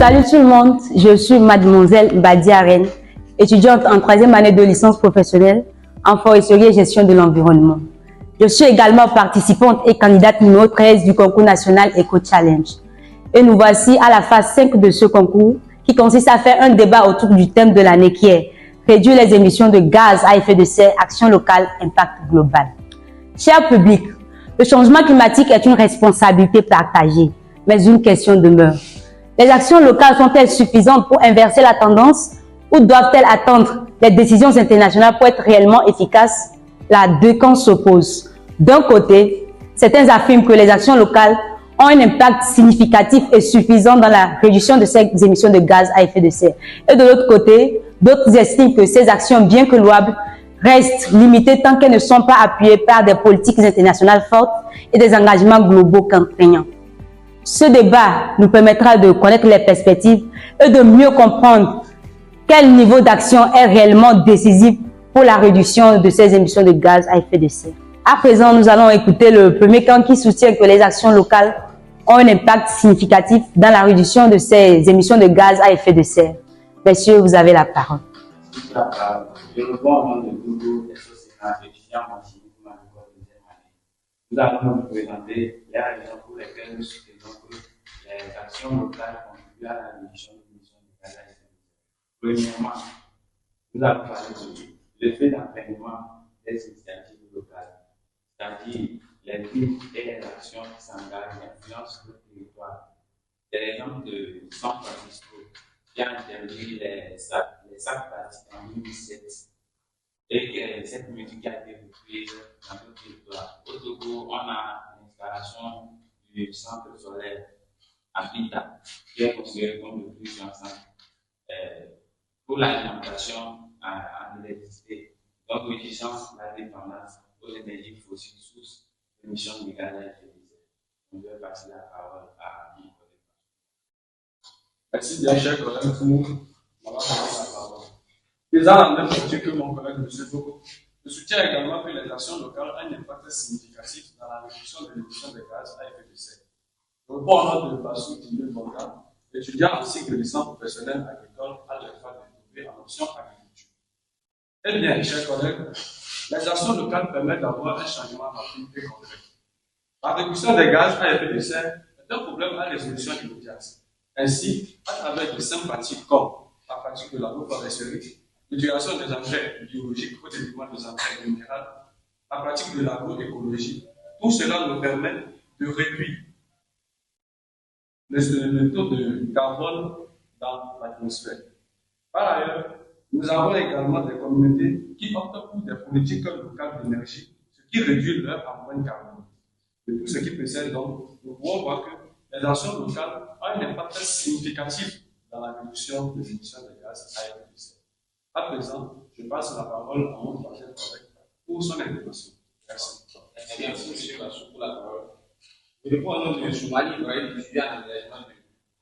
Salut tout le monde, je suis mademoiselle Badia Aren, étudiante en 3e année de licence professionnelle en foresterie et gestion de l'environnement. Je suis également participante et candidate numéro 13 du concours national Eco Challenge. Et nous voici à la phase 5 de ce concours qui consiste à faire un débat autour du thème de l'année qui est réduire les émissions de gaz à effet de serre, action locale, impact global. Cher public, le changement climatique est une responsabilité partagée, mais une question demeure. Les actions locales sont-elles suffisantes pour inverser la tendance ou doivent-elles attendre les décisions internationales pour être réellement efficaces? Là, deux camps s'opposent. D'un côté, certains affirment que les actions locales ont un impact significatif et suffisant dans la réduction de ces émissions de gaz à effet de serre. Et de l'autre côté, d'autres estiment que ces actions, bien que louables, restent limitées tant qu'elles ne sont pas appuyées par des politiques internationales fortes et des engagements globaux contraignants. Ce débat nous permettra de connaître les perspectives et de mieux comprendre quel niveau d'action est réellement décisif pour la réduction de ces émissions de gaz à effet de serre. À présent, nous allons écouter le premier camp qui soutient que les actions locales ont un impact significatif dans la réduction de ces émissions de gaz à effet de serre. Messieurs, vous avez la parole. Je reprends au nom de Google des sociétés étudiants en chimie pour ma deuxième année. Nous allons vous présenter les raisons pour lesquelles nous soutenons que les actions locales contribuent à la réduction des émissions de gaz à effet de serre. Premièrement, nous allons parler de l'effet d'entraînement des initiatives locales, c'est-à-dire les groupes et les actions qui s'engagent influencent le territoire. C'est l'exemple de San Francisco qui a interdit les sacs plastiques en 2007 et que cette musique a été reprise dans notre territoire. Au Togo, on a l'installation du centre solaire à Bita, qui est considéré comme le plus grand centre pour l'alimentation en électricité, donc réduisant la dépendance aux énergies fossiles sources d'émissions de gaz à effet de serre. On doit passer la parole à mon collègue. Merci bien, cher collègue, pour m'avoir donné la parole. Faisant la même chose que mon collègue M. Bogo, je soutiens également que les actions locales ont un impact significatif dans la réduction de l'émission de gaz à effet de serre. Je reprends au nom de Bassou Tindé Bonga, étudiant en cycle de licence professionnelle agricole à l'EFA de Douai en option agriculture. Eh bien, chers collègues, les actions locales permettent d'avoir un changement rapide et concret. La réduction des gaz à effet de serre est un problème à résolution immédiate. Ainsi, à travers de simples pratiques comme la pratique de l'agroforesterie, l'utilisation des engrais biologiques au détriment des engrais minéraux, la pratique de l'agroécologie, tout cela nous permet de réduire le taux de carbone dans l'atmosphère. Par ailleurs, nous avons également des communautés qui optent pour des politiques locales d'énergie, ce qui réduit leur empreinte carbone. De tout ce qui précède donc, nous pouvons voir que les actions locales ont un impact significatif dans la réduction des émissions de gaz à effet de serre. À présent, je passe la parole à mon troisième collègue pour son intervention. Merci. Merci, M. Bassou, pour la parole. Je réponds au nom de Soumali, collègue étudiant en engagement.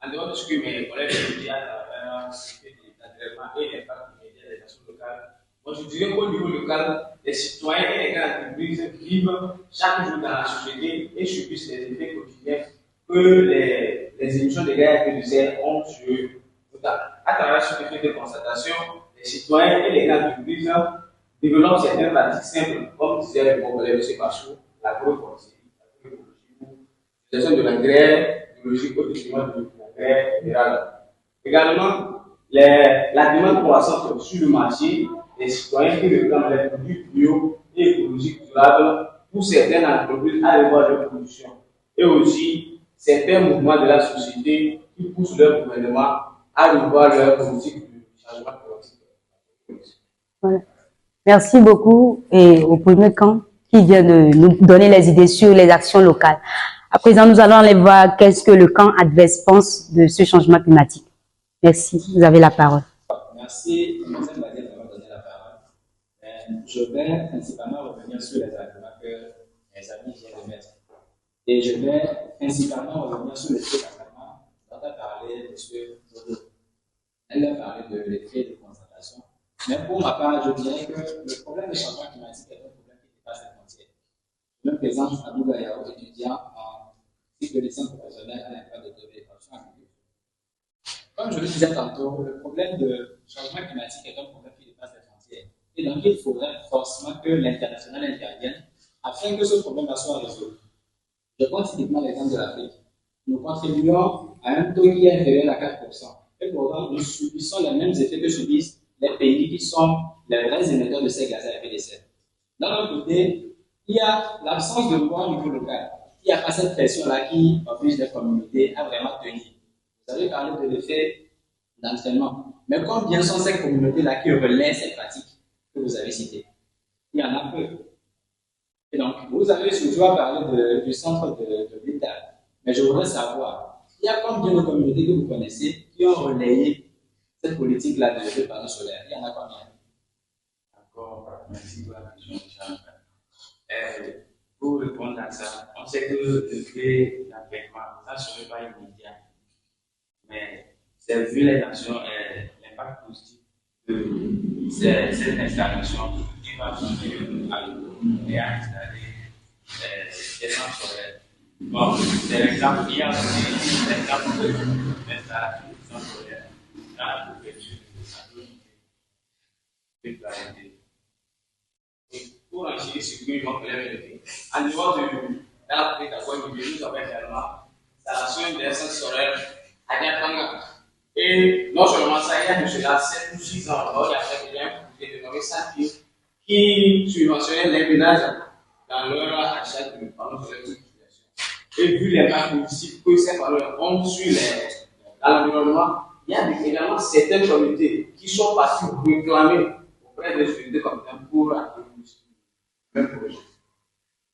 En dehors de ce que mes collègues étudiants à travers l'entraînement et l'impact immédiat des actions locales, moi je dirais qu'au niveau local, les citoyens et les grandes entreprises vivent chaque jour dans la société et subissent les effets quotidiens que les émissions de gaz à effet de serre ont sur eux. À travers ce effet de constatation, les citoyens et les grandes entreprises développent certaines pratiques simples, comme disait mon collègue M. Bassou, l'agroforesterie, l'utilisation de l'engrais biologique au détriment de l'engrais minéral. Également, la demande croissante sur le marché des citoyens qui réclament les produits bio et écologiques durables pour certaines entreprises à revoir leur production. Et aussi, certains mouvements de la société qui poussent leur gouvernement à revoir leur politique de changement climatique. Voilà. Merci beaucoup et au premier camp qui vient de nous donner les idées sur les actions locales. À présent, nous allons aller voir qu'est-ce que le camp adverse pense de ce changement climatique. Merci, vous avez la parole. Merci, Mme Badia, d'avoir donné la parole. Je vais principalement revenir sur les arguments que mes amis viennent de mettre. Et je vais principalement revenir sur l'effet d'entraînement dont a parlé M. Zodo. Elle a parlé de l'effet de constatation. Mais pour ma part, je dirais que le problème du changement climatique est un problème qui dépasse les frontières. Je me présente à Bougayao, étudiant en cycle de licence professionnelle à l'Institut de développement agriculture. Comme je le disais tantôt, le problème de changement climatique est un problème qui dépasse les frontières. Et donc, il faudrait forcément que l'international intervienne afin que ce problème soit résolu. Je prends typiquement l'exemple de l'Afrique. Nous contribuons à un taux qui est inférieur à 4%. Et pourtant, nous subissons les mêmes effets que subissent les pays qui sont les vrais émetteurs de ces gaz à effet de serre. D'un autre côté, il y a l'absence de loi au niveau local. Il n'y a pas cette pression-là qui oblige les communautés à vraiment tenir. Vous avez parlé de l'effet d'entraînement. Mais combien sont ces communautés-là qui relaient ces pratiques que vous avez citées? Il y en a peu. Et donc, vous avez surtout parlé du centre de l'État. Mais je voudrais savoir, il y a combien de communautés que vous connaissez qui ont relayé cette politique-là de panneaux solaires? Il y en a combien? D'accord, merci pour la question, Jean. Pour répondre à ça, on sait que le fait d'engagement, ça ne serait pas immédiat. Mais c'est vu les actions et l'impact positif de cette installation qui va permettre à l'eau et à installer des centres solaires. Bon, c'est l'exemple, il y a aussi l'exemple de l'installation des centres solaires dans la préfecture de Saint-Denis. Pour enchaîner sur ce que je vais en dehors de l'Afrique, nous avons également l'installation des centres solaires à Diapanga. Et non seulement ça, il y a de cela 7 ou 6 ans, il y a quelqu'un qui est dénommé Saint-Pierre qui subventionnait les ménages dans leur achat de panneaux solaires de utilisation. Et vu l'impact positif que ces panneaux ont sur l'environnement, il y a également certaines communautés qui sont parties réclamer auprès des autorités compétentes pour accueillir le projet.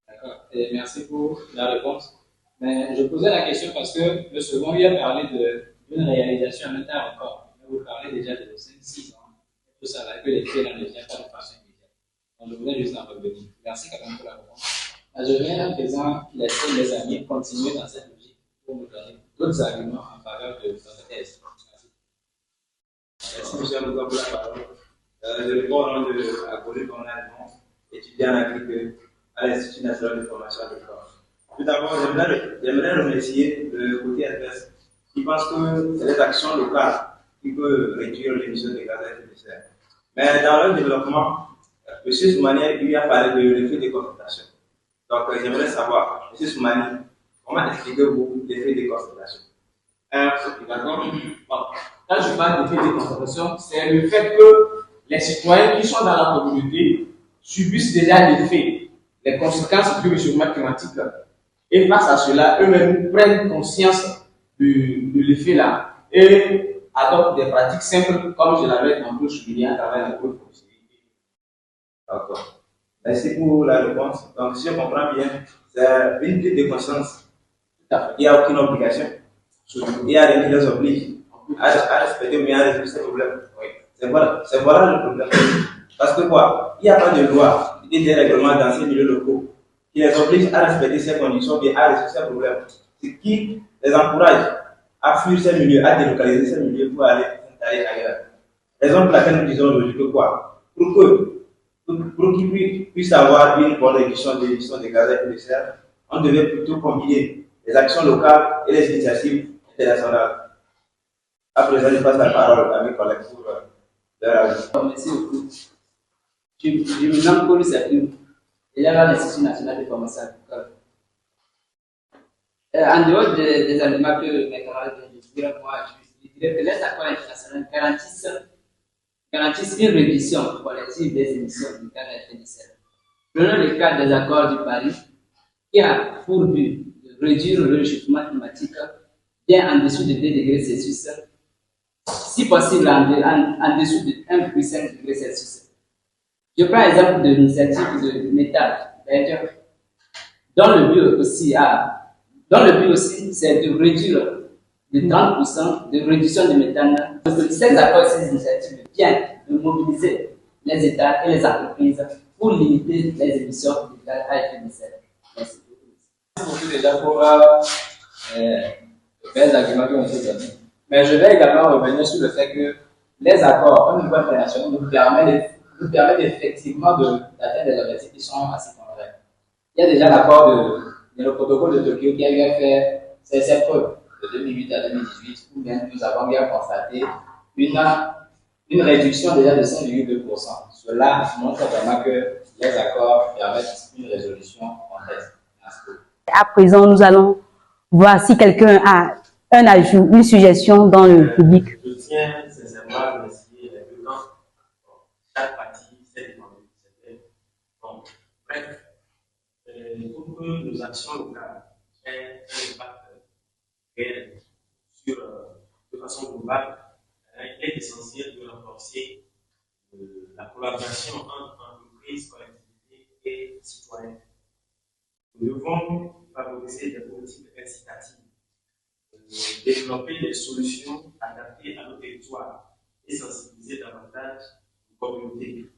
D'accord. Et merci pour la réponse. Mais je posais la question parce que le second lui a parlé d'une réalisation à un temps encore. Vous parlez déjà de 5-6 ans. Tout ça là, que les faits n'en deviennent pas de façon immédiate. Donc je voudrais juste en revenir. Merci quand même pour la réponse. Je vais à présent laisser les amis continuer dans cette logique pour nous donner d'autres arguments en faveur de votre thèse. Merci, monsieur Amouzan, pour la parole. Je réponds au nom de Apollo Conradon, étudiant en agriculture à l'Institut national de formation agricole. Tout d'abord, j'aimerais remercier le côté adverse qui pense que c'est les actions locales qui peuvent réduire l'émission de gaz à effet de serre. Mais dans leur développement, M. Soumani lui a parlé de l'effet de concentration. Donc, j'aimerais savoir, M. Soumani, comment expliquez-vous l'effet de concentration? D'accord. Bon. Quand je parle d'effet de concentration, c'est le fait que les citoyens qui sont dans la communauté subissent déjà l'effet, les conséquences du réchauffement climatique. Et face à cela, eux-mêmes prennent conscience de l'effet là et adoptent des pratiques simples, comme je l'avais un peu souligné à travers la proposition. D'accord. Merci pour la réponse. Donc, si je comprends bien, c'est une prise de conscience. Il n'y a aucune obligation. Il n'y a rien qui les oblige à respecter ou bien à résoudre ces problèmes. Oui. C'est voilà le problème. Parce que quoi? Il n'y a pas de loi, il y a des règlements dans ces milieux locaux qui les obligent à respecter ces conditions et à résoudre ces problèmes. Ce qui les encourage à fuir ces milieux, à délocaliser ces milieux pour aller s'installer ailleurs. Raison pour laquelle nous disons aujourd'hui que quoi? Pour qu'ils puissent avoir une bonne réduction des gaz à effet de serre, on devait plutôt combiner les actions locales et les initiatives internationales. À présent, je passe la parole à mes collègues pour leur avis. Merci beaucoup. Je me nomme Paul Sapin. Il y a l'Institut national de formation agricole. En dehors des arguments que mes camarades viennent de dire, moi, je dirais que les accords internationaux garantissent une réduction collective des émissions de gaz à effet de serre. Prenons le cas des accords de Paris, qui a pour but de réduire le réchauffement climatique bien en dessous de 2 degrés Celsius, si possible en dessous de 1,5 degrés Celsius. Je prends l'exemple de l'initiative de métal, dont le but aussi, c'est de réduire de 30% de réduction de méthane. Ces accords et ces initiatives viennent de mobiliser les États et les entreprises pour limiter les émissions de gaz à effet de serre. Merci beaucoup déjà pour les arguments que nous avons donnés. Mais je vais également revenir sur le fait que les accords au niveau international nous permettent effectivement d'atteindre des objectifs qui sont assez concrets. Il y a déjà l'accord le protocole de Tokyo qui a eu à faire ses preuves de 2008 à 2018, où nous avons bien constaté une réduction déjà de 5,2%. Cela montre vraiment que les accords permettent une résolution complexe. À présent, nous allons voir si quelqu'un a un ajout, une suggestion dans le public. Je tiens sincèrement à remercier les deux camps. Chaque partie s'est défendue. Bon, bref, pour que nos actions locales aient un impact réel de façon globale, il est essentiel de renforcer la collaboration entre entreprises, collectivités et citoyens. Nous devons favoriser des politiques incitatives, développer des solutions adaptées à nos territoires et sensibiliser davantage nos communautés.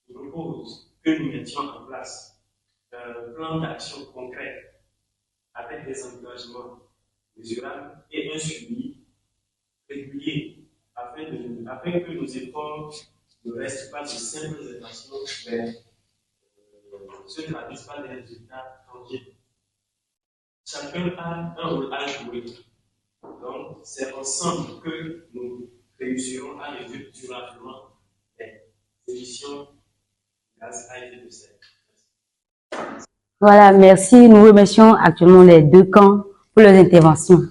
Je propose que nous mettions en place un plan d'action concret avec des engagements mesurables et un suivi régulier afin que nos efforts ne restent pas de simples intentions, mais se traduisent par des résultats tangibles. Chacun a un rôle à jouer. Donc, c'est ensemble que nous réussirons à réduire durablement les émissions de gaz à effet de serre. Voilà, merci. Nous remercions actuellement les deux camps pour leurs interventions.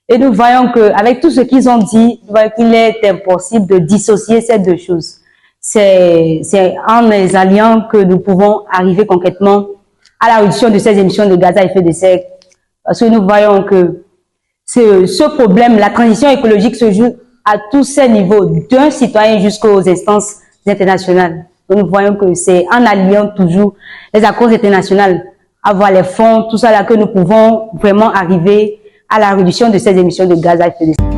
Et nous voyons qu'avec tout ce qu'ils ont dit, nous voyons qu'il est impossible de dissocier ces deux choses. C'est en les alliant que nous pouvons arriver concrètement à la réduction de ces émissions de gaz à effet de serre. Parce que nous voyons que ce problème, la transition écologique se joue à tous ces niveaux, d'un citoyen jusqu'aux instances internationales. Donc nous voyons que c'est en alliant toujours les accords internationaux, avoir les fonds, tout ça là que nous pouvons vraiment arriver à la réduction de ces émissions de gaz à effet de serre.